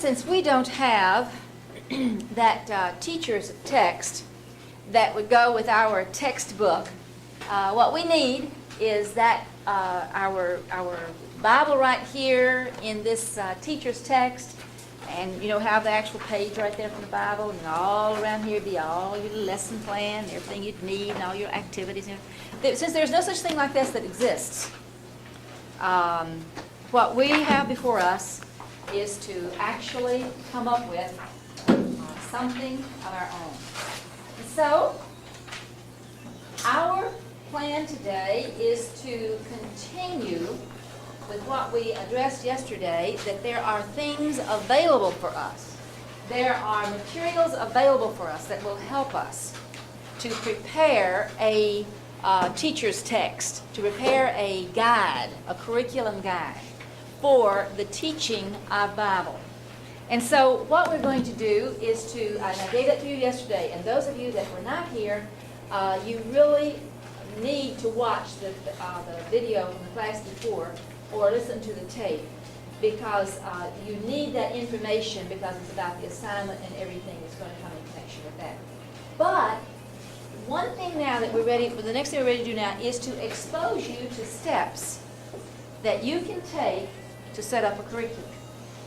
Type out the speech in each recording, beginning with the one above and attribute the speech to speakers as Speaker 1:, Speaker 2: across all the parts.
Speaker 1: since we don't have that teacher's text that would go with our textbook, what we need is that our Bible right here in this teacher's text, and you know, have the actual page right there from the Bible, and all around here be all your lesson plan, everything you'd need, and all your activities. Since there's no such thing like this that exists, what we have before us is to actually come up with something of our own. And so, our plan today is to continue with what we addressed yesterday, that there are things available for us. There are materials available for us that will help us to prepare a teacher's text, to prepare a guide, a curriculum guide for the teaching of Bible. And so what we're going to do is to, and I gave that to you yesterday, and those of you that were not here, you really need to watch the video from the class before, or listen to the tape, because you need that information, because it's about the assignment and everything that's going to come in connection with that. But one thing now that we're ready, the next thing we're ready to do now is to expose you to steps that you can take to set up a curriculum.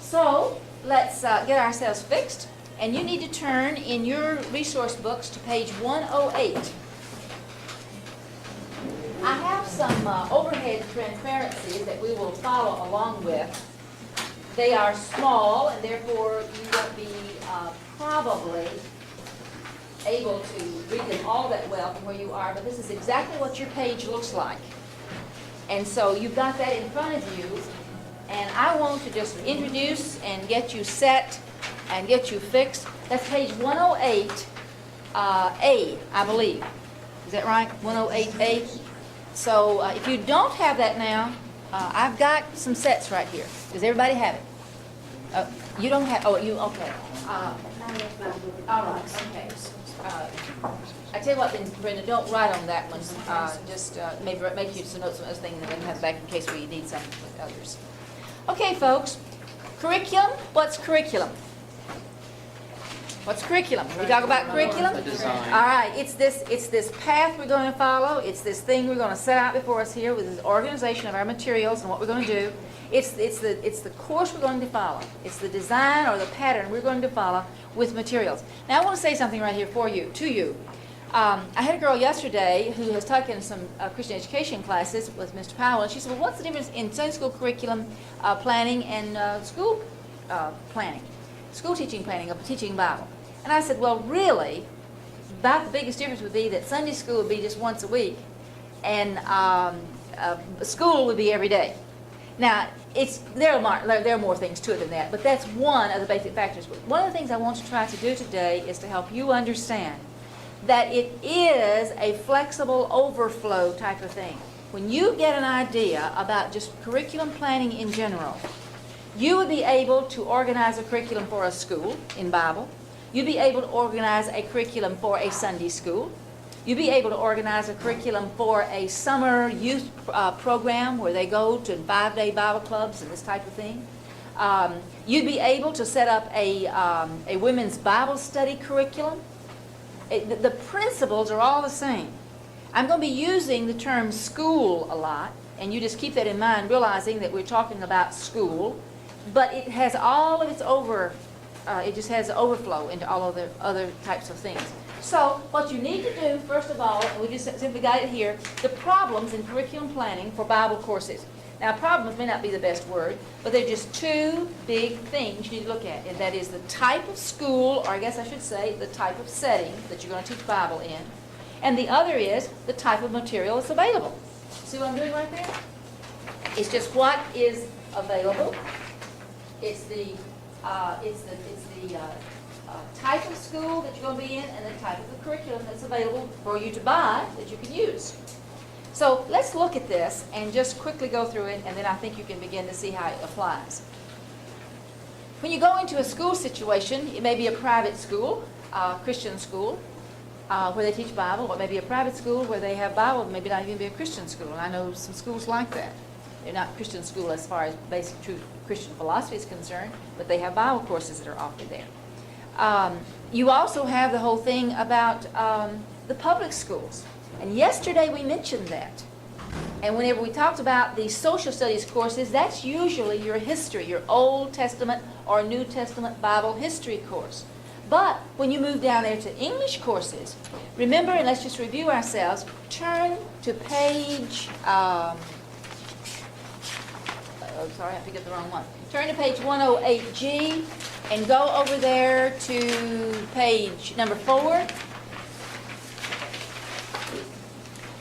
Speaker 1: So let's get ourselves fixed, and you need to turn in your resource books to page 108. I have some overhead transparencies that we will follow along with. They are small, and therefore you won't be probably able to read them all that well from where you are, but this is exactly what your page looks like. And so you've got that in front of you, and I want to just introduce and get you set and get you fixed. That's page 108A, I believe. Is that right? 108A? So if you don't have that now, I've got some sets right here. Does everybody have it? You don't have, oh, you, okay. All right, okay. I tell you what then, Brenda, don't write on that one. Just maybe make you some notes on those things and then have back in case we need something with others. Okay, folks. Curriculum. What's curriculum? What's curriculum? We talk about curriculum? All right, it's this path we're going to follow. It's this thing we're going to set out before us here with this organization of our materials and what we're going to do. It's the course we're going to follow. It's the design or the pattern we're going to follow with materials. Now I want to say something right here to you. I had a girl yesterday who has taken some Christian education classes with Mr. Powell, and she said, well, what's the difference in Sunday school curriculum planning and school planning, school teaching planning of teaching Bible? And I said, well, really, about the biggest difference would be that Sunday school would be just once a week, and school would be every day. Now, there are more things to it than that, but that's one of the basic factors. But one of the things I want to try to do today is to help you understand that it is a flexible overflow type of thing. When you get an idea about just curriculum planning in general, you would be able to organize a curriculum for a school in Bible. You'd be able to organize a curriculum for a Sunday school. You'd be able to organize a curriculum for a summer youth program where they go to 5-day Bible clubs and this type of thing. You'd be able to set up a women's Bible study curriculum. The principles are all the same. I'm going to be using the term school a lot, and you just keep that in mind, realizing that we're talking about school, but it has all of its it just has overflow into all of the other types of things. So what you need to do, first of all, and we just simply got it here, the problems in curriculum planning for Bible courses. Now, problems may not be the best word, but they're just two big things you need to look at, and that is the type of school, or I guess I should say the type of setting that you're going to teach Bible in, and the other is the type of material that's available. See what I'm doing right there? It's just what is available. It's the type of school that you're going to be in, and the type of the curriculum that's available for you to buy that you can use. So let's look at this and just quickly go through it, and then I think you can begin to see how it applies. When you go into a school situation, it may be a private school, Christian school, where they teach Bible, or maybe a private school where they have Bible, maybe not even be a Christian school. And I know some schools like that. They're not Christian school as far as basic true Christian philosophy is concerned, but they have Bible courses that are offered there. You also have the whole thing about the public schools. And yesterday we mentioned that. And whenever we talked about the social studies courses, that's usually your history, your Old Testament or New Testament Bible history course. But when you move down there to English courses, remember, and let's just review ourselves, turn to page, sorry, I picked up the wrong one. Turn to page 108G and go over there to page number 4.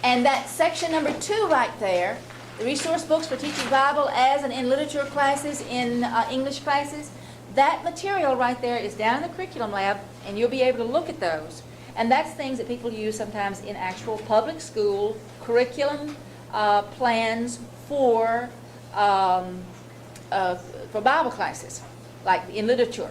Speaker 1: And that section number 2 right there, the resource books for teaching Bible as and in literature classes, in English classes, that material right there is down in the curriculum lab, and you'll be able to look at those. And that's things that people use sometimes in actual public school curriculum plans for Bible classes, like in literature.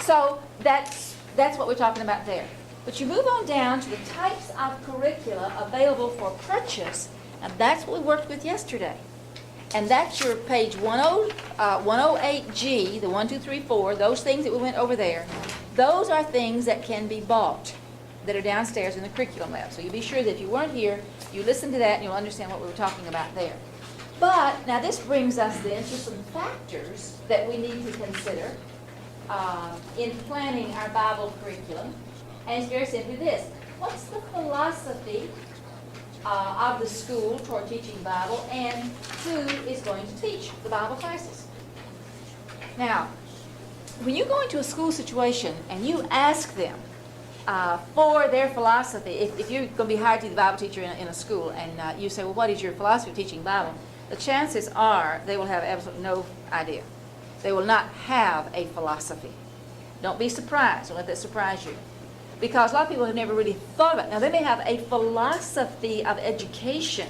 Speaker 1: So that's what we're talking about there. But you move on down to the types of curricula available for purchase, and that's what we worked with yesterday. And that's your page 108G, the 1, 2, 3, 4, those things that we went over there. Those are things that can be bought that are downstairs in the curriculum lab. So you'll be sure that if you weren't here, you listen to that and you'll understand what we were talking about there. But now this brings us then to some factors that we need to consider in planning our Bible curriculum. And it's very simply this. What's the philosophy of the school toward teaching Bible, and who is going to teach the Bible classes? Now, when you go into a school situation and you ask them for their philosophy, if you're going to be hired to be the Bible teacher in a school, and you say, well, what is your philosophy of teaching Bible? The chances are they will have absolutely no idea. They will not have a philosophy. Don't be surprised. Don't let that surprise you. Because a lot of people have never really thought about it. Now, they may have a philosophy of education,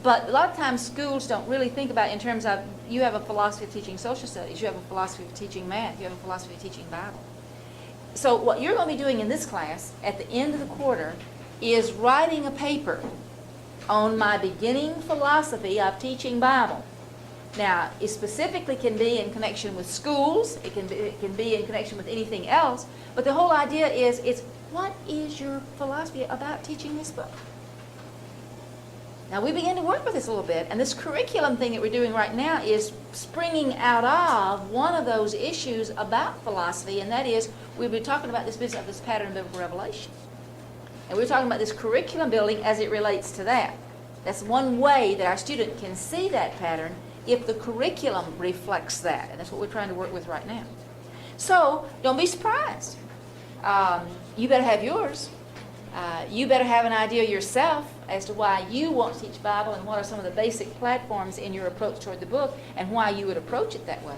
Speaker 1: but a lot of times schools don't really think about it in terms of, you have a philosophy of teaching social studies, you have a philosophy of teaching math, you have a philosophy of teaching Bible. So what you're going to be doing in this class at the end of the quarter is writing a paper on my beginning philosophy of teaching Bible. Now, it specifically can be in connection with schools, it can be in connection with anything else, but the whole idea is, what is your philosophy about teaching this book? Now, we begin to work with this a little bit, and this curriculum thing that we're doing right now is springing out of one of those issues about philosophy, and that is, we've been talking about this business of this pattern of biblical revelation. And we're talking about this curriculum building as it relates to that. That's one way that our student can see that pattern if the curriculum reflects that. And that's what we're trying to work with right now. So, don't be surprised. You better have yours. You better have an idea yourself as to why you want to teach Bible and what are some of the basic platforms in your approach toward the book and why you would approach it that way.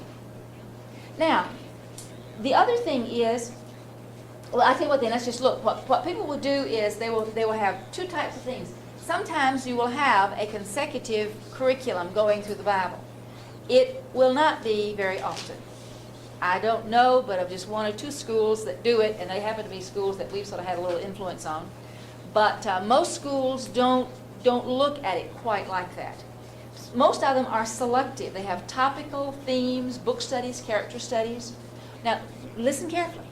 Speaker 1: Now, the other thing is, well, I tell you what then, let's just look. What people will do is they will have two types of things. Sometimes you will have a consecutive curriculum going through the Bible. It will not be very often. I don't know, but of just 1 or 2 schools that do it, and they happen to be schools that we've sort of had a little influence on. But most schools don't look at it quite like that. Most of them are selective. They have topical themes, book studies, character studies. Now, listen carefully.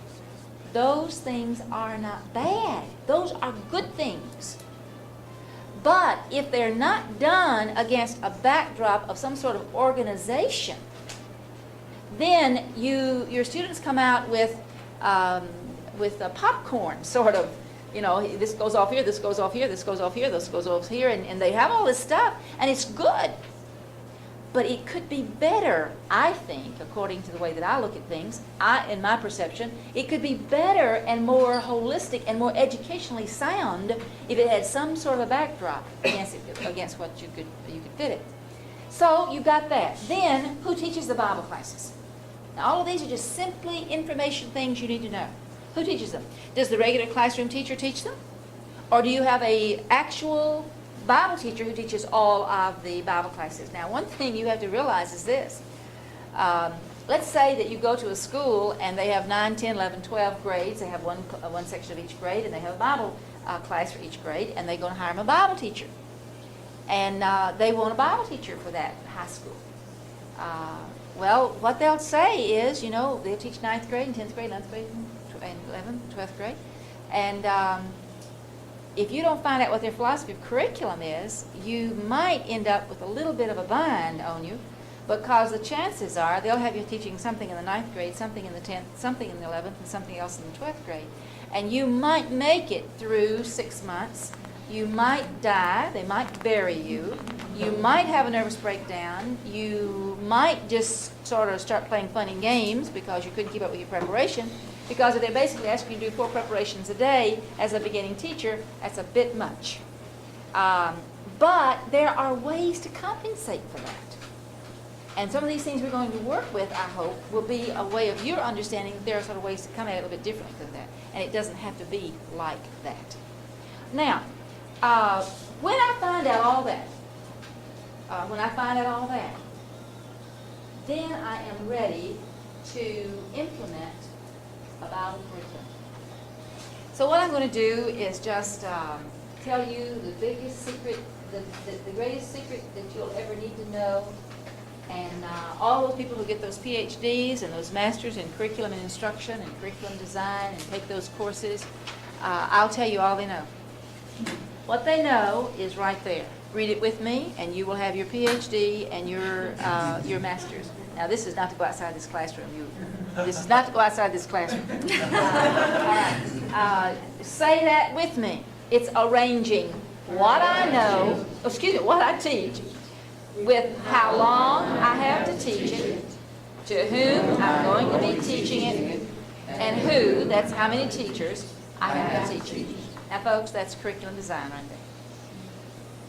Speaker 1: Those things are not bad. Those are good things. But if they're not done against a backdrop of some sort of organization, then your students come out with a popcorn sort of, this goes off here, this goes off here, this goes off here, this goes off here, and they have all this stuff, and it's good. But it could be better, I think, according to the way that I look at things, in my perception, it could be better and more holistic and more educationally sound if it had some sort of a backdrop against what you could fit it. So you got that. Then, who teaches the Bible classes? Now, all of these are just simply information things you need to know. Who teaches them? Does the regular classroom teacher teach them? Or do you have an actual Bible teacher who teaches all of the Bible classes? Now, one thing you have to realize is this. Let's say that you go to a school and they have 9, 10, 11, 12 grades. They have one section of each grade, and they have a Bible class for each grade, and they're going to hire them a Bible teacher. and they want a Bible teacher for that high school. Well, what they'll say is, you know, they'll teach 9th grade and 10th grade, 11th grade, and 11th, 12th grade. And if you don't find out what their philosophy of curriculum is, you might end up with a little bit of a bind on you, because the chances are they'll have you teaching something in the 9th grade, something in the 10th, something in the 11th, and something else in the 12th grade. And you might make it through 6 months. You might die. They might bury you. You might have a nervous breakdown. You might just sort of start playing funny games because you couldn't keep up with your preparation. Because if they basically ask you to do 4 preparations a day as a beginning teacher, that's a bit much. But there are ways to compensate for that. And some of these things we're going to work with, I hope, will be a way of your understanding that there are sort of ways to come at it a little bit differently than that. And it doesn't have to be like that. Now, when I find out all that, then I am ready to implement a Bible curriculum. So what I'm going to do is just tell you the biggest secret, the greatest secret that you'll ever need to know. And all those people who get those PhDs and those masters in curriculum and instruction and curriculum design and take those courses, I'll tell you all they know. What they know is right there. Read it with me, and you will have your PhD and your master's. Now, this is not to go outside this classroom. This is not to go outside this classroom. All right. Say that with me. It's arranging what I know, what I teach, with how long I have to teach it, to whom I'm going to be teaching it, and who, that's how many teachers, I have to teach it. Now, folks, that's curriculum design right there.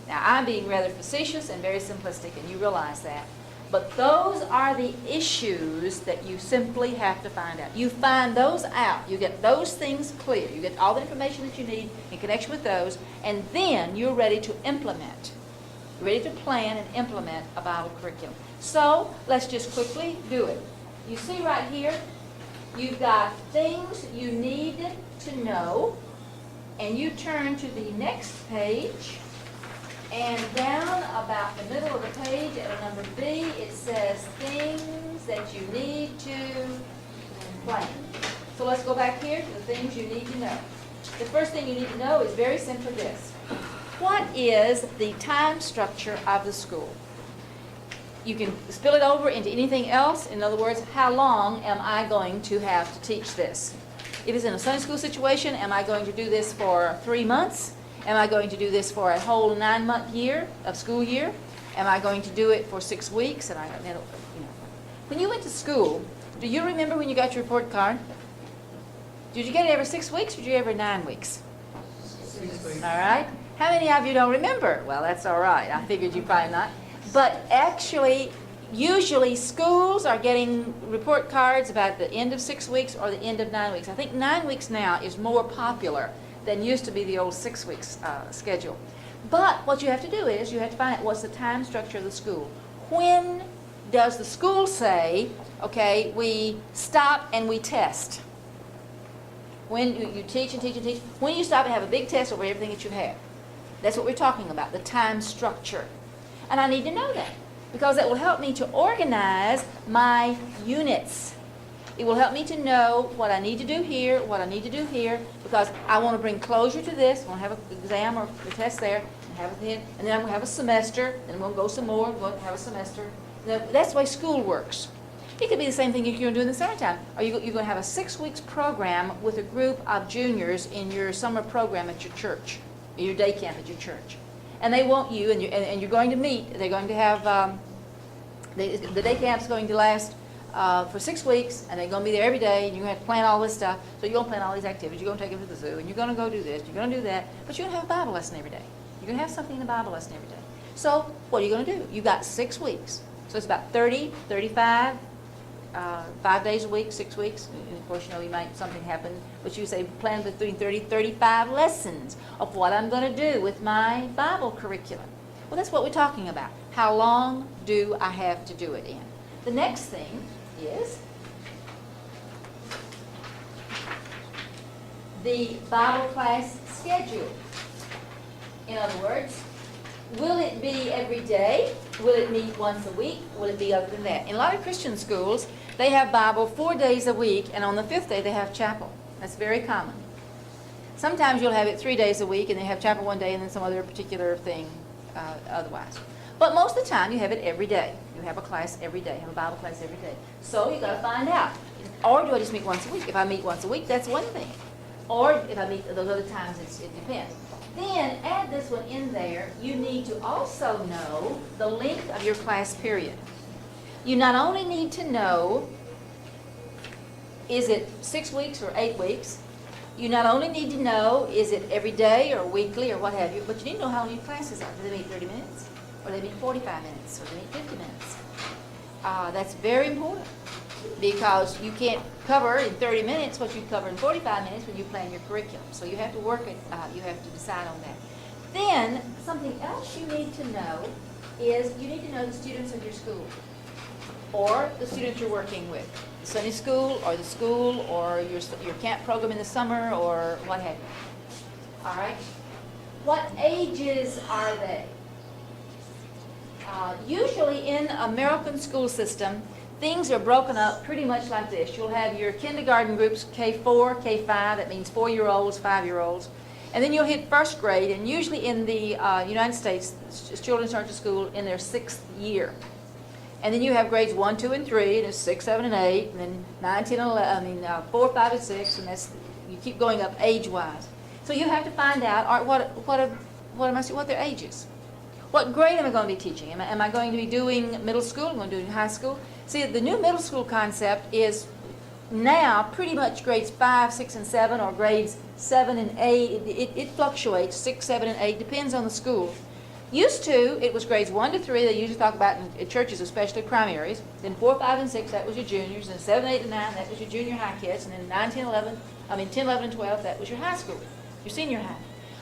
Speaker 1: Now, I'm being rather facetious and very simplistic, and you realize that. But those are the issues that you simply have to find out. You find those out. You get those things clear. You get all the information that you need in connection with those, and then you're ready to implement. Ready to plan and implement a Bible curriculum. So, let's just quickly do it. You see right here, you've got things you need to know, and you turn to the next page, and down about the middle of the page at number B, it says things that you need to plan. So let's go back here to the things you need to know. The first thing you need to know is very simply this. What is the time structure of the school? You can spill it over into anything else. In other words, how long am I going to have to teach this? If it's in a Sunday school situation, am I going to do this for 3 months? Am I going to do this for a whole 9-month year of school year? Am I going to do it for 6 weeks? And when you went to school, do you remember when you got your report card? Did you get it every 6 weeks or did you get it every 9 weeks?
Speaker 2: 6 weeks.
Speaker 1: All right. How many of you don't remember? Well, that's all right. I figured you probably not. But actually, usually schools are getting report cards about the end of 6 weeks or the end of 9 weeks. I think 9 weeks now is more popular than used to be the old 6 weeks schedule. But what you have to do is you have to find out what's the time structure of the school. When does the school say, okay, we stop and we test? When you teach and teach and teach. When you stop and have a big test over everything that you have. That's what we're talking about, the time structure. And I need to know that because that will help me to organize my units. It will help me to know what I need to do here, what I need to do here, because I want to bring closure to this. I want to have an exam or a test there, and then I'm going to have a semester, and I'm going to go some more, and we'll have a semester. Now, that's the way school works. It could be the same thing you're going to do in the summertime. Or you're going to have a 6 weeks program with a group of juniors in your summer program at your church, your day camp at your church. And they want you, and you're going to meet. They're going to have, the day camp's going to last for 6 weeks, and they're going to be there every day, and you're going to have to plan all this stuff. So you're going to plan all these activities. You're going to take them to the zoo, and you're going to go do this, you're going to do that, but you're going to have a Bible lesson every day. You're going to have something in the Bible lesson every day. So what are you going to do? You've got 6 weeks. So it's about 30, 35, 5 days a week, 6 weeks. And of course, you might something happen, but you say plan between 30, 35 lessons of what I'm going to do with my Bible curriculum. Well, that's what we're talking about. How long do I have to do it in? The next thing is the Bible class schedule. In other words, will it be every day? Will it meet once a week? Will it be other than that? In a lot of Christian schools, they have Bible 4 days a week, and on the 5th day they have chapel. That's very common. Sometimes you'll have it 3 days a week, and they have chapel one day and then some other particular thing otherwise. But most of the time, you have it every day. You have a class every day, have a Bible class every day. So you got to find out. Or do I just meet once a week? If I meet once a week, that's one thing. Or if I meet those other times, it depends. Then add this one in there. You need to also know the length of your class period. You not only need to know, is it 6 weeks or 8 weeks? You not only need to know, is it every day or weekly or what have you, but you need to know how long your classes are. Do they meet 30 minutes? Or do they meet 45 minutes? Or do they meet 50 minutes? That's very important, because you can't cover in 30 minutes what you cover in 45 minutes when you plan your curriculum. So you have to work it, you have to decide on that. Then, something else you need to know is you need to know the students of your school, or the students you're working with. The Sunday school, or the school, or your camp program in the summer, or what have you. All right? What ages are they? Usually in American school system, things are broken up pretty much like this. You'll have your kindergarten groups, K4, K5, that means 4-year-olds, 5-year-olds. And then you'll hit first grade, and usually in the United States, children start to school in their 6th year. And then you have grades 1, 2, and 3, and it's 6, 7, and 8, and then 9, 10, 11, 4, 5, and 6, and you keep going up age-wise. So you have to find out, all right, what their age is. What grade am I going to be teaching? Am I going to be doing middle school? Am I going to be doing high school? See, the new middle school concept is now pretty much grades 5, 6, and 7, or grades 7 and 8. It fluctuates, 6, 7, and 8, depends on the school. Used to, it was grades 1 to 3, they usually talk about in churches, especially primaries. Then 4, 5, and 6, that was your juniors. And 7, 8, and 9, that was your junior high kids. And then 10, 11, and 12, that was your high school, your senior high.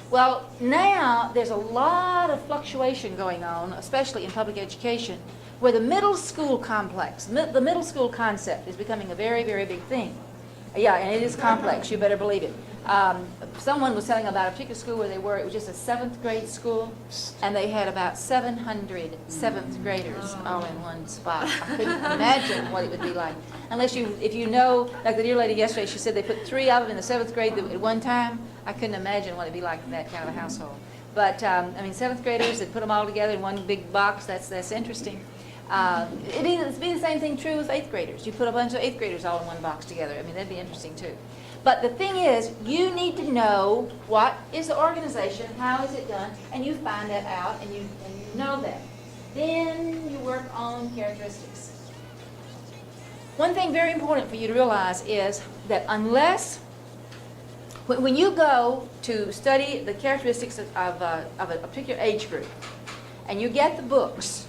Speaker 1: Well, now there's a lot of fluctuation going on, especially in public education, where the middle school complex, the middle school concept is becoming a very, very big thing. Yeah, and it is complex, you better believe it. Someone was telling about a particular school where it was just a 7th grade school, and they had about 700 7th graders all in one spot. I couldn't imagine what it would be like. If you know, like the dear lady yesterday, she said they put 3 of them in the 7th grade at one time. I couldn't imagine what it'd be like in that kind of a household. But, 7th graders, they put them all together in one big box. That's interesting. It'd be the same thing true with 8th graders. You put a bunch of 8th graders all in one box together. That'd be interesting too. But the thing is, you need to know what is the organization, how is it done, and you find that out, and you know that. Then you work on characteristics. One thing very important for you to realize is that unless, when you go to study the characteristics of a particular age group, and you get the books,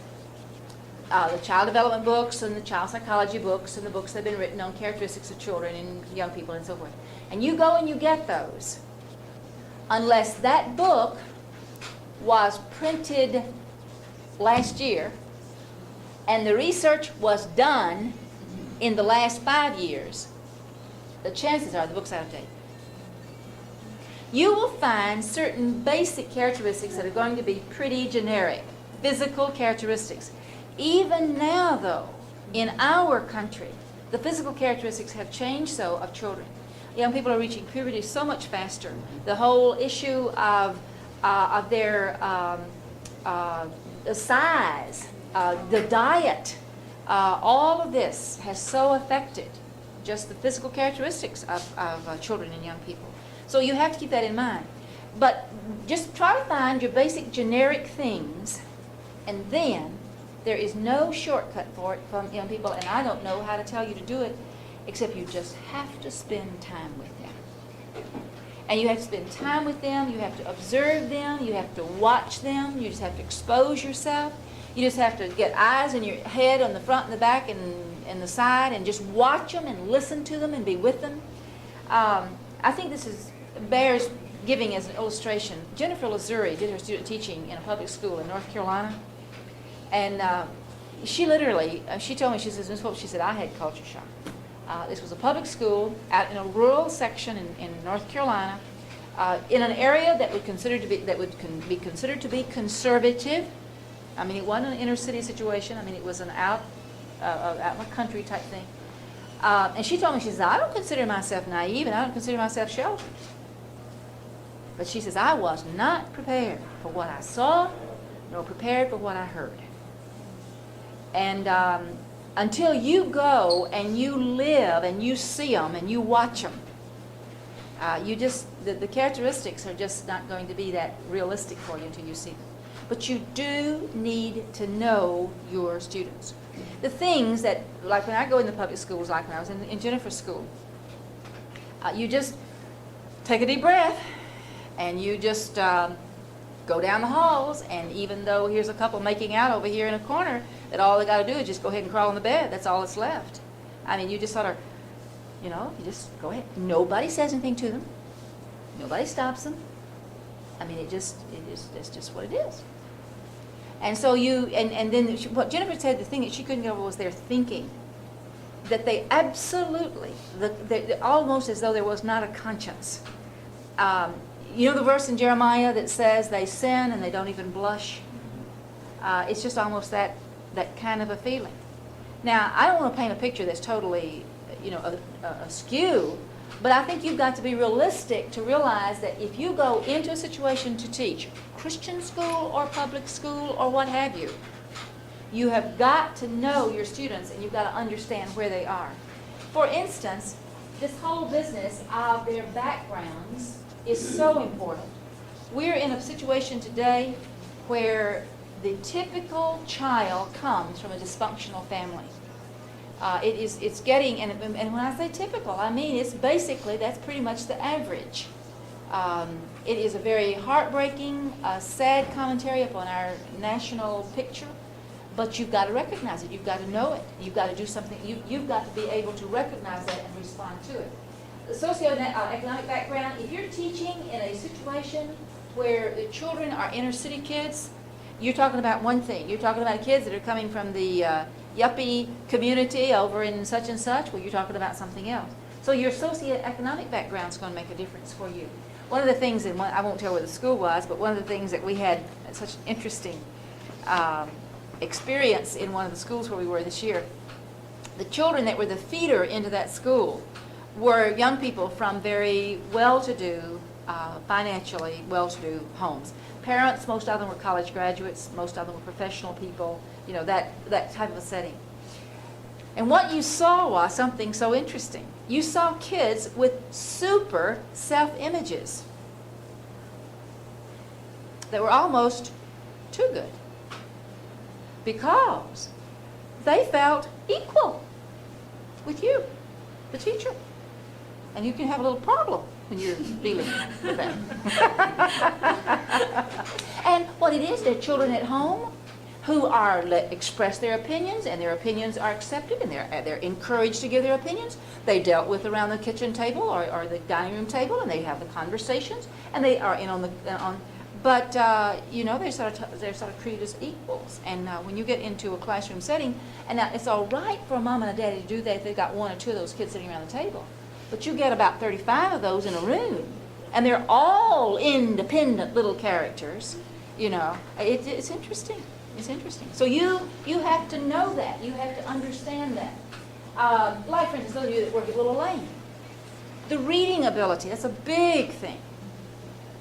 Speaker 1: the child development books and the child psychology books and the books that have been written on characteristics of children and young people and so forth. And you go and you get those. Unless that book was printed last year and the research was done in the last 5 years, the chances are the book's out of date. You will find certain basic characteristics that are going to be pretty generic, physical characteristics. Even now, though, in our country, the physical characteristics have changed so of children. Young people are reaching puberty so much faster. The whole issue of their the size, the diet, all of this has so affected just the physical characteristics of children and young people. So you have to keep that in mind. But just try to find your basic generic things, and then there is no shortcut for it from young people, and I don't know how to tell you to do it, except you just have to spend time with them. And you have to spend time with them, you have to observe them, you have to watch them, you just have to expose yourself. You just have to get eyes in your head on the front and the back and the side, and just watch them and listen to them and be with them. I think this bears giving as an illustration. Jennifer Lazuri did her student teaching in a public school in North Carolina. And she literally, she told me, she says, Ms. Pope, she said, I had culture shock. This was a public school out in a rural section in North Carolina. in an area that would be considered to be conservative. I mean, it wasn't an inner city situation. I mean, it was an out in the country type thing. And she told me, she says, I don't consider myself naive and I don't consider myself sheltered. But she says, I was not prepared for what I saw, nor prepared for what I heard. And until you go and you live and you see them and you watch them, the characteristics are just not going to be that realistic for you until you see them. But you do need to know your students. The things that, like when I go in the public schools, like when I was in Jennifer's school, you just take a deep breath and you just go down the halls, and even though here's a couple making out over here in a corner, that all they got to do is just go ahead and crawl in the bed. That's all that's left. I mean, you just sort of, you just go ahead. Nobody says anything to them. Nobody stops them. I mean, that's just what it is. And so and then what Jennifer said, the thing that she couldn't get over was their thinking. That they absolutely, almost as though there was not a conscience. You know the verse in Jeremiah that says they sin and they don't even blush? It's just almost that kind of a feeling. Now, I don't want to paint a picture that's totally, askew, but I think you've got to be realistic to realize that if you go into a situation to teach, Christian school or public school or what have you, you have got to know your students and you've got to understand where they are. For instance, this whole business of their backgrounds is so important. We're in a situation today where the typical child comes from a dysfunctional family. It's getting, and when I say typical, I mean it's basically, that's pretty much the average. It is a very heartbreaking, sad commentary upon our national picture, but you've got to recognize it. You've got to know it. You've got to do something. You've got to be able to recognize that and respond to it. The socioeconomic background, if you're teaching in a situation where the children are inner city kids, you're talking about one thing. You're talking about kids that are coming from the yuppie community over in such and such. Well, you're talking about something else. So your socioeconomic background is going to make a difference for you. One of the things, and I won't tell where the school was, but one of the things that we had such an interesting experience in one of the schools where we were this year, the children that were the feeder into that school were young people from very well-to-do, financially well-to-do homes. Parents, most of them were college graduates, most of them were professional people, that type of a setting. And what you saw was something so interesting. You saw kids with super self-images that were almost too good because they felt equal with you, the teacher. And you can have a little problem when you're dealing with that. And what it is, they're children at home who are express their opinions, and their opinions are accepted, and they're encouraged to give their opinions. They dealt with around the kitchen table or the dining room table, and they have the conversations, and they are in on the but they're sort of treated as equals. And when you get into a classroom setting, and now it's all right for a mom and a daddy to do that if they've got one or two of those kids sitting around the table. But you get about 35 of those in a room, and they're all independent little characters. It's interesting. It's interesting. So you have to know that. You have to understand that. Like, for instance, those of you that work at Little Lane, the reading ability, that's a big thing.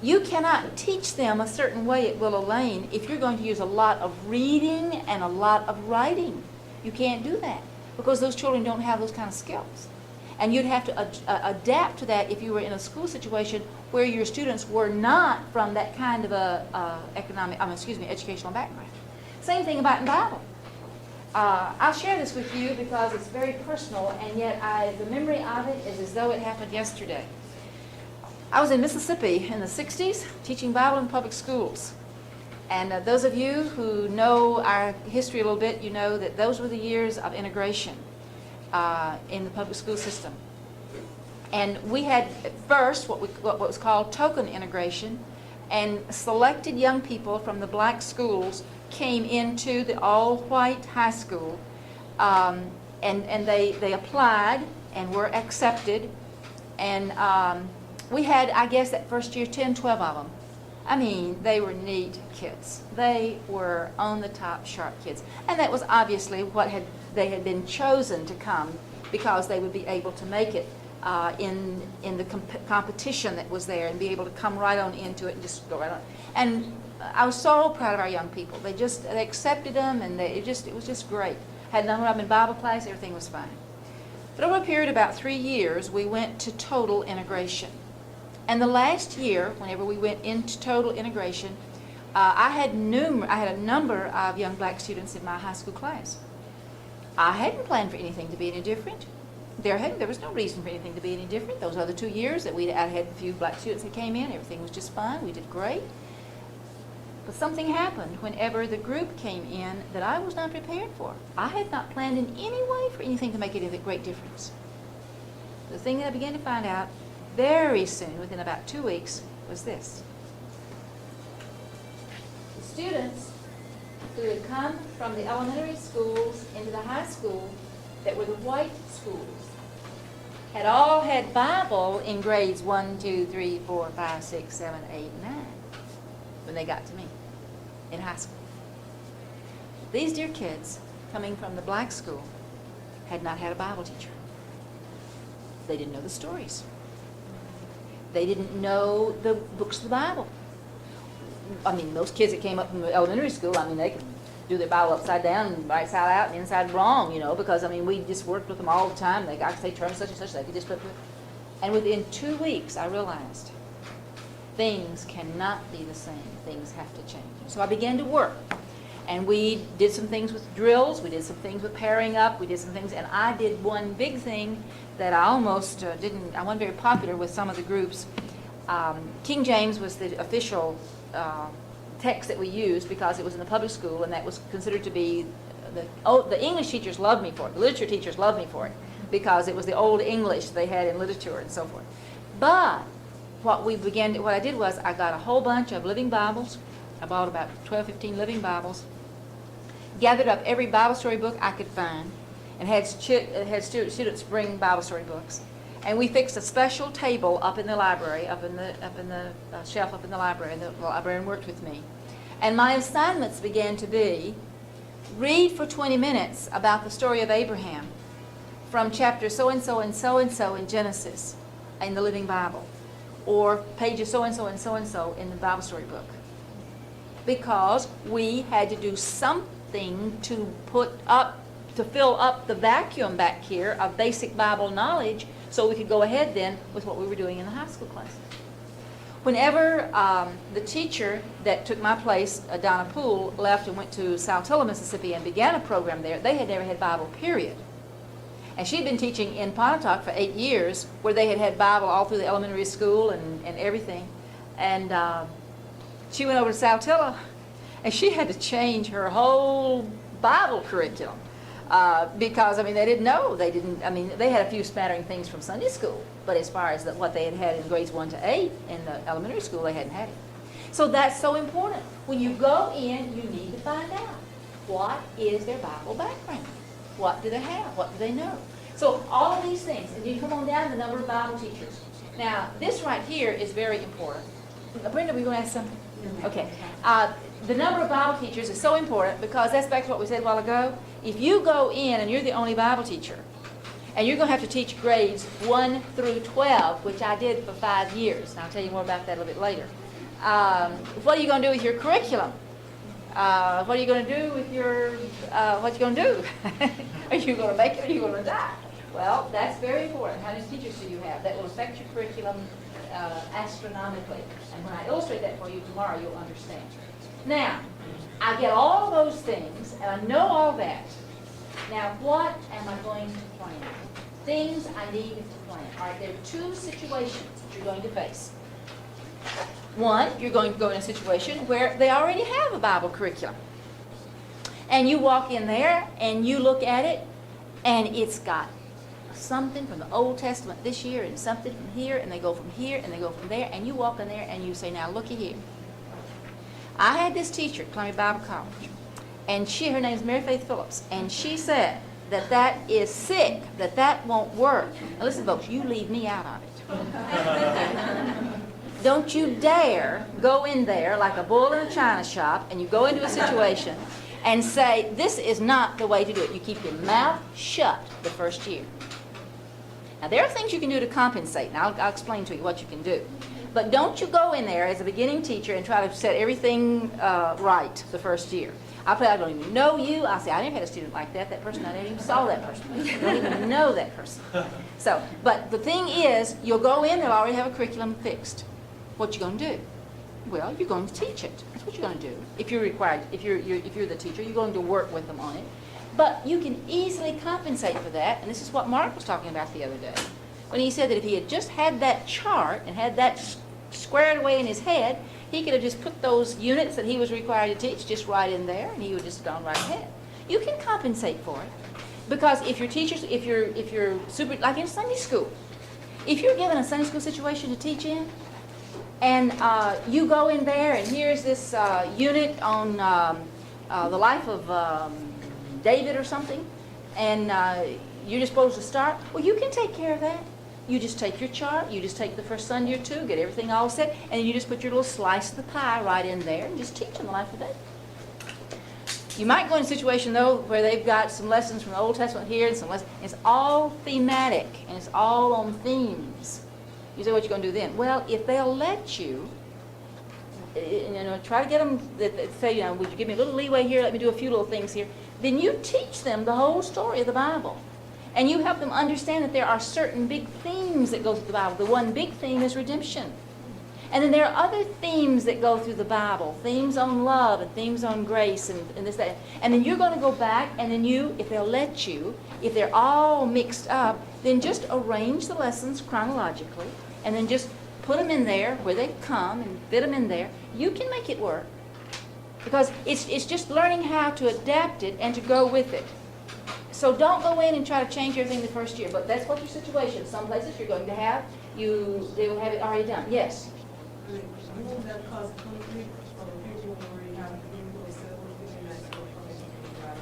Speaker 1: You cannot teach them a certain way at Willow Lane if you're going to use a lot of reading and a lot of writing. You can't do that because those children don't have those kind of skills. And you'd have to adapt to that if you were in a school situation where your students were not from that kind of educational background. Same thing about in Bible. I'll share this with you because it's very personal, and yet the memory of it is as though it happened yesterday. I was in Mississippi in the 60s teaching Bible in public schools. And those of you who know our history a little bit, you know that those were the years of integration in the public school system. And we had at first what was called token integration, and selected young people from the black schools came into the all-white high school, and they applied and were accepted, and we had, I guess, that first year, 10, 12 of them. I mean, they were neat kids. They were on the top sharp kids. And that was obviously what they had been chosen to come because they would be able to make it in the competition that was there and be able to come right on into it and just go right on. And I was so proud of our young people. They accepted them, and it was just great. Had none of them in Bible class, everything was fine. But over a period of about 3 years, we went to total integration. And the last year, whenever we went into total integration, I had a number of young black students in my high school class. I hadn't planned for anything to be any different. There was no reason for anything to be any different. Those other 2 years that I had a few black students that came in, everything was just fine. We did great. But something happened whenever the group came in that I was not prepared for. I had not planned in any way for anything to make any great difference. The thing that I began to find out very soon, within about 2 weeks, was this. The students who had come from the elementary schools into the high school that were the white schools had all had Bible in grades 1, 2, 3, 4, 5, 6, 7, 8, 9 when they got to me in high school. These dear kids coming from the black school had not had a Bible teacher. They didn't know the stories. They didn't know the books of the Bible. I mean, those kids that came up from the elementary school, I mean, they could do their Bible upside down and right side out and inside wrong, because, I mean, we just worked with them all the time. They got to say terms such and such, they could just put it. And within 2 weeks, I realized things cannot be the same. Things have to change. So I began to work. And we did some things with drills. We did some things with pairing up. We did some things. And I did one big thing that I almost I wasn't very popular with some of the groups. King James was the official text that we used because it was in the public school, and that was considered to be the English teachers loved me for it. The literature teachers loved me for it because it was the old English they had in literature and so forth. But what I did was I got a whole bunch of living Bibles. I bought about 12, 15 living Bibles, gathered up every Bible story book I could find, and had students bring Bible story books. And we fixed a special table up in the library, up in the shelf up in the library, and the librarian worked with me. And my assignments began to be, read for 20 minutes about the story of Abraham from chapter so-and-so and so-and-so in Genesis in the Living Bible, or pages so-and-so and so-and-so in the Bible story book. Because we had to do something to fill up the vacuum back here of basic Bible knowledge so we could go ahead then with what we were doing in the high school classes. Whenever the teacher that took my place, Donna Poole, left and went to Saltillo, Mississippi and began a program there, they had never had Bible, period. And she'd been teaching in Pontotoc for 8 years where they had had Bible all through the elementary school and everything. And she went over to Saltillo and she had to change her whole Bible curriculum. Because, I mean, they didn't know. They had a few smattering things from Sunday school, but as far as what they had in grades 1 to 8 in the elementary school, they hadn't had it. So that's so important. When you go in, you need to find out what is their Bible background. What do they have? What do they know? So all of these things, and you come on down to the number of Bible teachers. Now, this right here is very important. Brenda, were you going to ask something? Okay. The number of Bible teachers is so important because that's back to what we said a while ago. If you go in and you're the only Bible teacher, and you're going to have to teach grades 1 through 12, which I did for 5 years, and I'll tell you more about that a little bit later. What are you going to do with your curriculum? What are you going to do with your, what are you going to do? Are you going to make it or are you going to die? Well, that's very important. How many teachers do you have? That will affect your curriculum astronomically. And when I illustrate that for you tomorrow, you'll understand. Now, I get all those things, and I know all that. Now, what am I going to plan? Things I need to plan. All right, there are 2 situations that you're going to face. One, you're going to go in a situation where they already have a Bible curriculum. And you walk in there, and you look at it, and it's got something from the Old Testament this year, and something from here, and they go from here, and they go from there, and you walk in there, and you say, now, looky here. I had this teacher at Columbia Bible College, and her name is Mary Faith Phillips, and she said that is sick, that won't work. Now listen, folks, you leave me out of it. Don't you dare go in there like a bull in a china shop, and you go into a situation and say, this is not the way to do it. You keep your mouth shut the first year. Now, there are things you can do to compensate, and I'll explain to you what you can do. But don't you go in there as a beginning teacher and try to set everything right the first year. I don't even know you. I'll say, I never had a student like that. That person, I never even saw that person. I don't even know that person. So, but the thing is, you'll go in, they'll already have a curriculum fixed. What you going to do? Well, you're going to teach it. That's what you're going to do. If you're required, if you're the teacher, you're going to work with them on it. But you can easily compensate for that, and this is what Mark was talking about the other day, when he said that if he had just had that chart and had that squared away in his head, he could have just put those units that he was required to teach just right in there, and he would just gone right ahead. You can compensate for it, because if your teachers, if you're super, like in Sunday school, if you're given a Sunday school situation to teach in, and you go in there and here's this unit on the life of David or something, and you're just supposed to start, well, you can take care of that. You just take your chart, you just take the first Sunday or two, get everything all set, and then you just put your little slice of the pie right in there and just teach them the life of David. You might go in a situation, though, where they've got some lessons from the Old Testament here and some lessons. It's all thematic, and it's all on themes. You say, what you going to do then? Well, if they'll let you, try to get them, say, would you give me a little leeway here, let me do a few little things here, then you teach them the whole story of the Bible. And you help them understand that there are certain big themes that go through the Bible. The one big theme is redemption. And then there are other themes that go through the Bible, themes on love and themes on grace and this, that. And then you're going to go back, and then you, if they'll let you, if they're all mixed up, then just arrange the lessons chronologically, and then just put them in there where they come and fit them in there. You can make it work. Because it's just learning how to adapt it and to go with it. So don't go in and try to change everything the first year. But that's what your situation. Some places you're going to have, they will have it already done. Yes?
Speaker 2: Won't that cause conflict for the people who already have people settled within that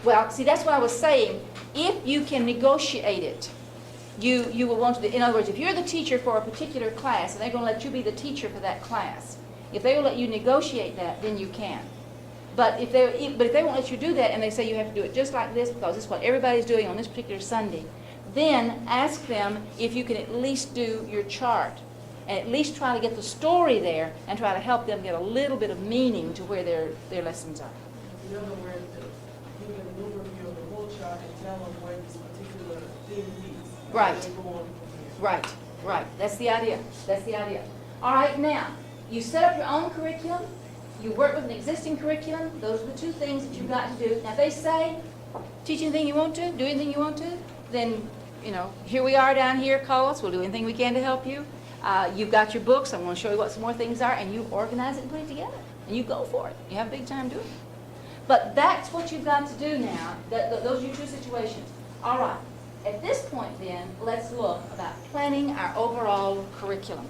Speaker 1: Well, see, that's what I was saying. If you can negotiate it, you will want to do. In other words, if you're the teacher for a particular class and they're going to let you be the teacher for that class, if they will let you negotiate that, then you can. But if they won't let you do that and they say you have to do it just like this because this is what everybody's doing on this particular Sunday, then ask them if you can at least do your chart and at least try to get the story there and try to help them get a little bit of meaning to where their lessons are.
Speaker 2: In other words, give them an overview of the whole chart and tell them where this particular thing is.
Speaker 1: Right. Right. That's the idea. All right, now, you set up your own curriculum. You work with an existing curriculum. Those are the two things that you've got to do. Now, if they say, teach anything you want to, do anything you want to, then, here we are down here, call us. We'll do anything we can to help you. You've got your books. I'm going to show you what some more things are, and you organize it and put it together. And you go for it. You have a big time doing it. But that's what you've got to do now. Those are your two situations. All right. At this point, then, let's look about planning our overall curriculum.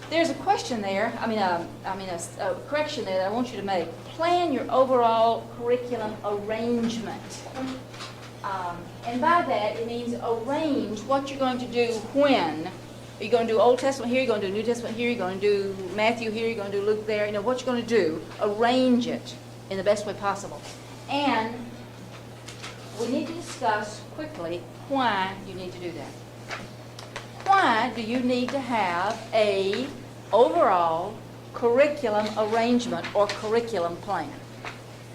Speaker 1: There's a question there, a correction there that I want you to make. Plan your overall curriculum arrangement. And by that, it means arrange what you're going to do when. Are you going to do Old Testament here? You're going to do New Testament here? You're going to do Matthew here? You're going to do Luke there? What you're going to do, arrange it in the best way possible. And we need to discuss quickly why you need to do that. Why do you need to have a overall curriculum arrangement or curriculum plan?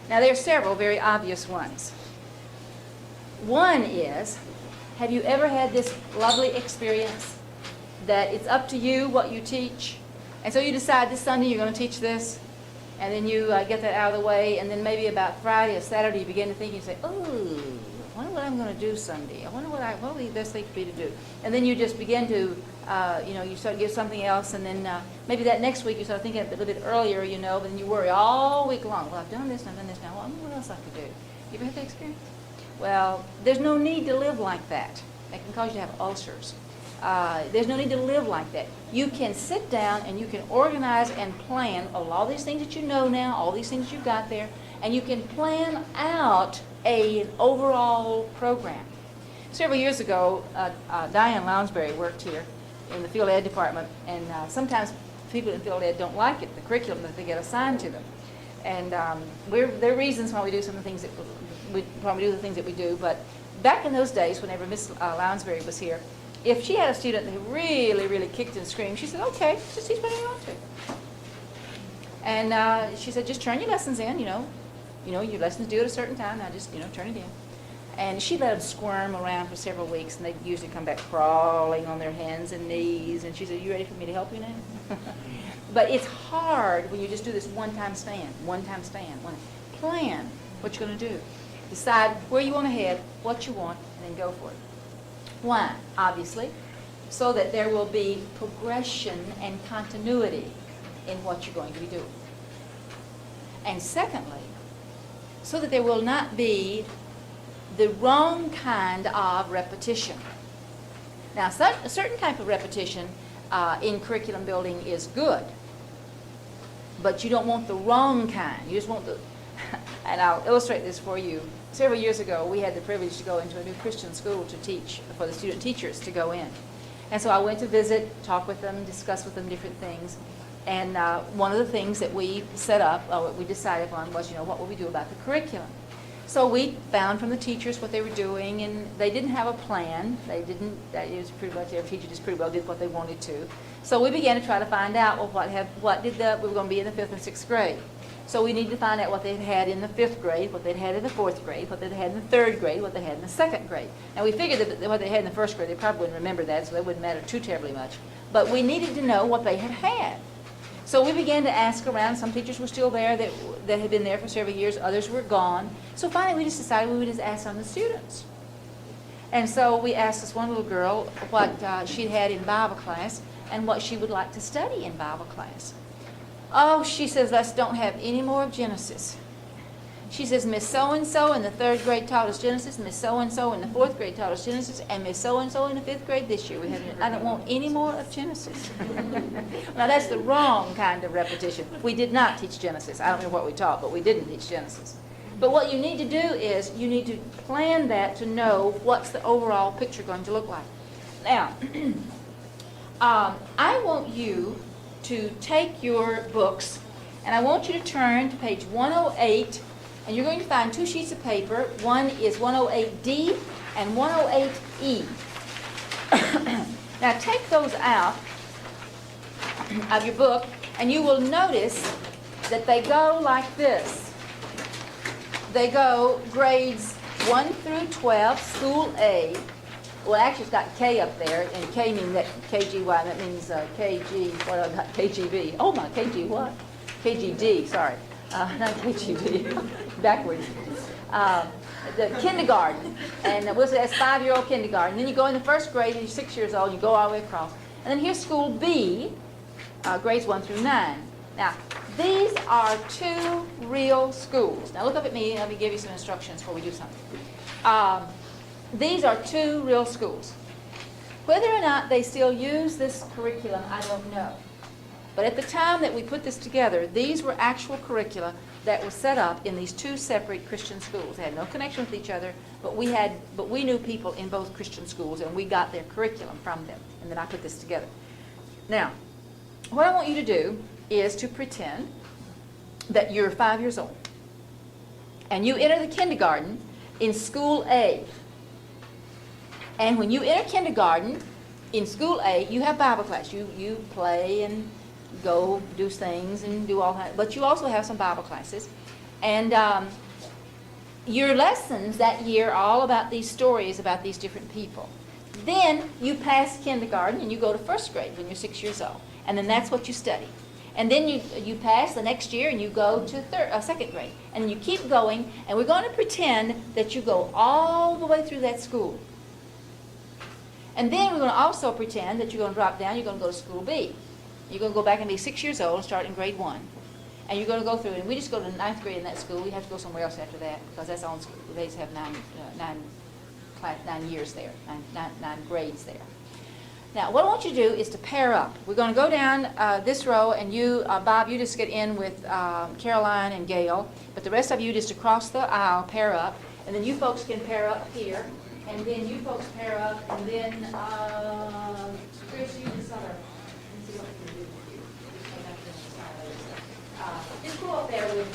Speaker 1: Now, there are several very obvious ones. One is, have you ever had this lovely experience that it's up to you what you teach? And so you decide this Sunday you're going to teach this, and then you get that out of the way, and then maybe about Friday or Saturday you begin to think, you say, oh, I wonder what I'm going to do Sunday. I wonder what would the best thing for me to do. And then you just begin to, you start to give something else, and then maybe that next week you start thinking a little bit earlier, but then you worry all week long. Well, I've done this and I've done this now. Well, I wonder what else I could do. You ever had that experience? Well, there's no need to live like that. It can cause you to have ulcers. There's no need to live like that. You can sit down and you can organize and plan all these things that you know now, all these things you've got there, and you can plan out an overall program. several years ago, Diane Lounsbury worked here in the field ed department, and sometimes people in field ed don't like it, the curriculum that they get assigned to them. And there are reasons why we do some of the things that we do, but back in those days, whenever Miss Lounsbury was here, if she had a student that really, really kicked and screamed, she said, okay, just teach whatever you want to. And she said, just turn your lessons in, your lessons due at a certain time, now just, turn it in. And she let them squirm around for several weeks, and they'd usually come back crawling on their hands and knees, and she said, you ready for me to help you now? But it's hard when you just do this one-time span. Plan what you're going to do. Decide where you want to head, what you want, and then go for it. Why? Obviously, so that there will be progression and continuity in what you're going to be doing. And secondly, so that there will not be the wrong kind of repetition. Now, a certain type of repetition in curriculum building is good, but you don't want the wrong kind. You just want the, and I'll illustrate this for you. Several years ago, we had the privilege to go into a new Christian school to teach, for the student teachers to go in. And so I went to visit, talk with them, discuss with them different things. And one of the things that we set up, what we decided on was, what would we do about the curriculum? So we found from the teachers what they were doing, and they didn't have a plan. It was pretty much every teacher just pretty well did what they wanted to. So we began to try to find out, well, we were going to be in the 5th and 6th grade. So we needed to find out what they had in the 5th grade, what they'd had in the 4th grade, what they'd had in the 3rd grade, what they had in the 2nd grade. And we figured that what they had in the 1st grade, they probably wouldn't remember that, so that wouldn't matter too terribly much. But we needed to know what they had had. So we began to ask around. Some teachers were still there that had been there for several years. Others were gone. So finally we just decided we would just ask some of the students. And so we asked this one little girl what she'd had in Bible class and what she would like to study in Bible class. Oh, she says, let's don't have any more of Genesis. She says, Miss So-and-so in the 3rd grade taught us Genesis, Miss So-and-so in the 4th grade taught us Genesis, and Miss So-and-so in the 5th grade this year. I don't want any more of Genesis. Now, that's the wrong kind of repetition. We did not teach Genesis. I don't know what we taught, but we didn't teach Genesis. But what you need to do is you need to plan that to know what's the overall picture going to look like. Now, I want you to take your books, and I want you to turn to page 108, and you're going to find 2 sheets of paper. One is 108D and 108E. Now take those out of your book, and you will notice that they go like this. They go grades 1 through 12, School A. Well, actually, it's got K up there, and K means that KGY. That means KG. What I got? KGB. Oh my, KG what? KGD. Sorry, not KGB. Backwards. The kindergarten, and we'll say that's 5-year-old kindergarten. Then you go in the 1st grade, and you're 6 years old. And you go all the way across, and then here's School B, grades 1 through 9. Now, these are 2 real schools. Now look up at me, and let me give you some instructions before we do something. These are 2 real schools. Whether or not they still use this curriculum, I don't know. But at the time that we put this together, these were actual curricula that were set up in these 2 separate Christian schools. They had no connection with each other, but we knew people in both Christian schools, and we got their curriculum from them. And then I put this together. Now, what I want you to do is to pretend that you're 5 years old, and you enter the kindergarten in School A. And when you enter kindergarten, in School A, you have Bible class. You play and go do things and do all that. But you also have some Bible classes. And your lessons that year are all about these stories about these different people. Then you pass kindergarten and you go to 1st grade when you're 6 years old. And then that's what you study. And then you pass the next year and you go to 2nd grade. And you keep going, and we're going to pretend that you go all the way through that school. And then we're going to also pretend that you're going to drop down, you're going to go to School B. You're going to go back and be 6 years old and start in grade 1. And you're going to go through, and we just go to the 9th grade in that school. We have to go somewhere else after that, because that's on school. They just have 9 years there, 9 grades there. Now, what I want you to do is to pair up. We're going to go down this row, and you, Bob, you just get in with Caroline and Gail. But the rest of you just across the aisle, pair up. And then you folks can pair up here. and then you folks pair up, and then, Chris, you and Summer. Let's see what we can do with you. Just go up there with,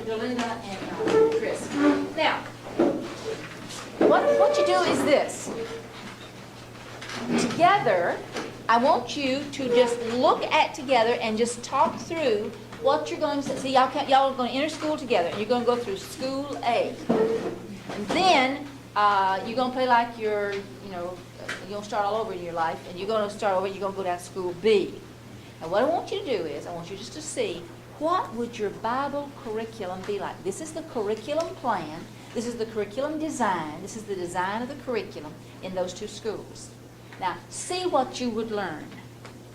Speaker 1: Delinda and, Chris. Now, what you do is this. Together, I want you to just look at together and just talk through what you're going to see. Y'all are going to enter school together, and you're going to go through school A. And then you're going to play like you're going to start all over in your life, and you're going to start over, you're going to go down to school B. And what I want you to do is, I want you just to see, what would your Bible curriculum be like? This is the curriculum plan. This is the curriculum design. This is the design of the curriculum in those two schools. Now, see what you would learn.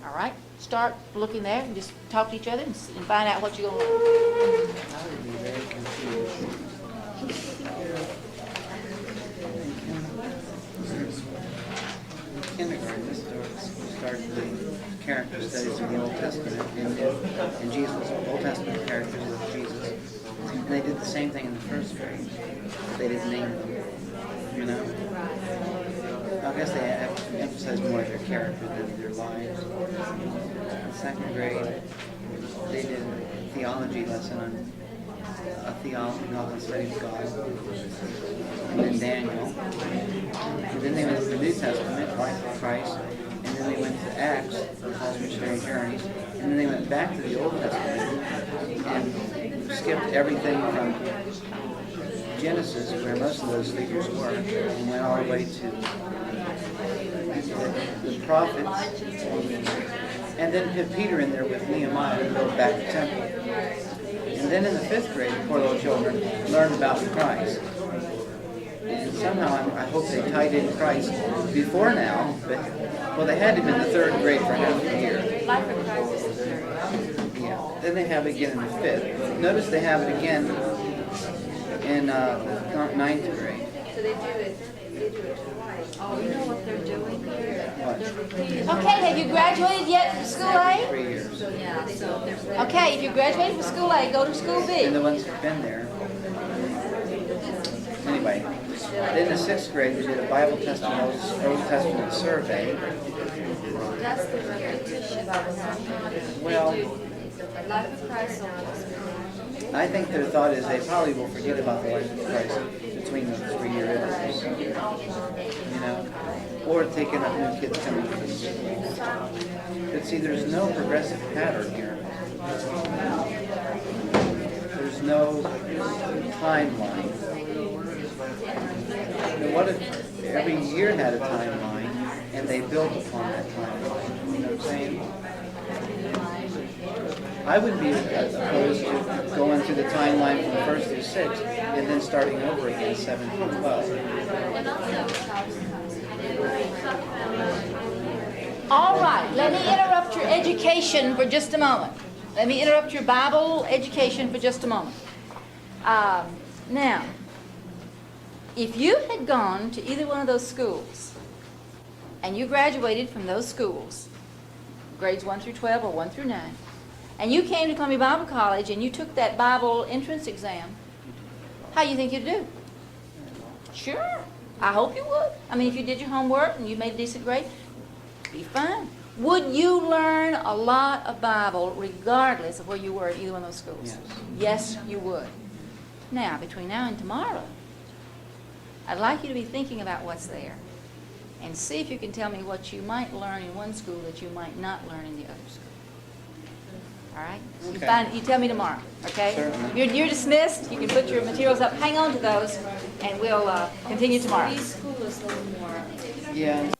Speaker 1: All right? Start looking there and just talk to each other and find out what you're going to learn.
Speaker 3: I would be very confused. Kindergarten, this started the character studies in the Old Testament, and Jesus, Old Testament characters of Jesus. And they did the same thing in the first grade. They didn't name them, you know. I guess they have to emphasize more their character than their lives. In second grade, they did a theology lesson on a theology study of God, and then Daniel. And then they went to the New Testament, life of Christ, and then they went to Acts, Paul's missionary journeys, and then they went back to the Old Testament and skipped everything from Genesis, where most of those figures were, and went all the way to the prophets, and then put Peter in there with Nehemiah to build back the temple. And then in the fifth grade, the poor little children learned about Christ. And somehow I hope they tied in Christ before now, but well, they had him in the third grade for half a year.
Speaker 1: Life of Christ is the third.
Speaker 3: Yeah. Then they have it again in the fifth. Notice they have it again in ninth grade.
Speaker 1: So they do it twice. Oh, you know what they're doing here?
Speaker 3: What?
Speaker 1: Okay, have you graduated yet from school A?
Speaker 3: 3 years.
Speaker 1: Okay, if you graduated from school A, go to school
Speaker 3: And
Speaker 1: B.
Speaker 3: the ones who've been there. Anyway, then in the sixth grade, they did a Bible Testament, Old Testament survey.
Speaker 1: That's the repetition.
Speaker 3: Well,
Speaker 1: Life of Christ.
Speaker 3: I think their thought is they probably will forget about the life of Christ between the 3-year intervals. You know, or taking up new kids coming from school. But see, there's no progressive pattern here. There's no timeline. And what if every year had a timeline and they built upon that timeline? You know what I'm saying? I would be opposed to going through the timeline from 1st through 6th and then starting over again 7 through 12.
Speaker 1: All right, let me interrupt your education for just a moment. Let me interrupt your Bible education for just a moment. Now, if you had gone to either one of those schools and you graduated from those schools, grades 1 through 12 or 1 through 9, and you came to Columbia Bible College and you took that Bible entrance exam, how do you think you'd do? Sure, I hope you would. I mean, if you did your homework and you made a decent grade, be fine. Would you learn a lot of Bible regardless of where you were at either one of those schools?
Speaker 3: Yes.
Speaker 1: Yes, you would. Now, between now and tomorrow, I'd like you to be thinking about what's there and see if you can tell me what you might learn in one school that you might not learn in the other school. All right?
Speaker 3: Okay.
Speaker 1: You tell me tomorrow, okay?
Speaker 3: Certainly.
Speaker 1: You're dismissed. You can put your materials up. Hang on to those, and we'll continue tomorrow.
Speaker 3: Yeah,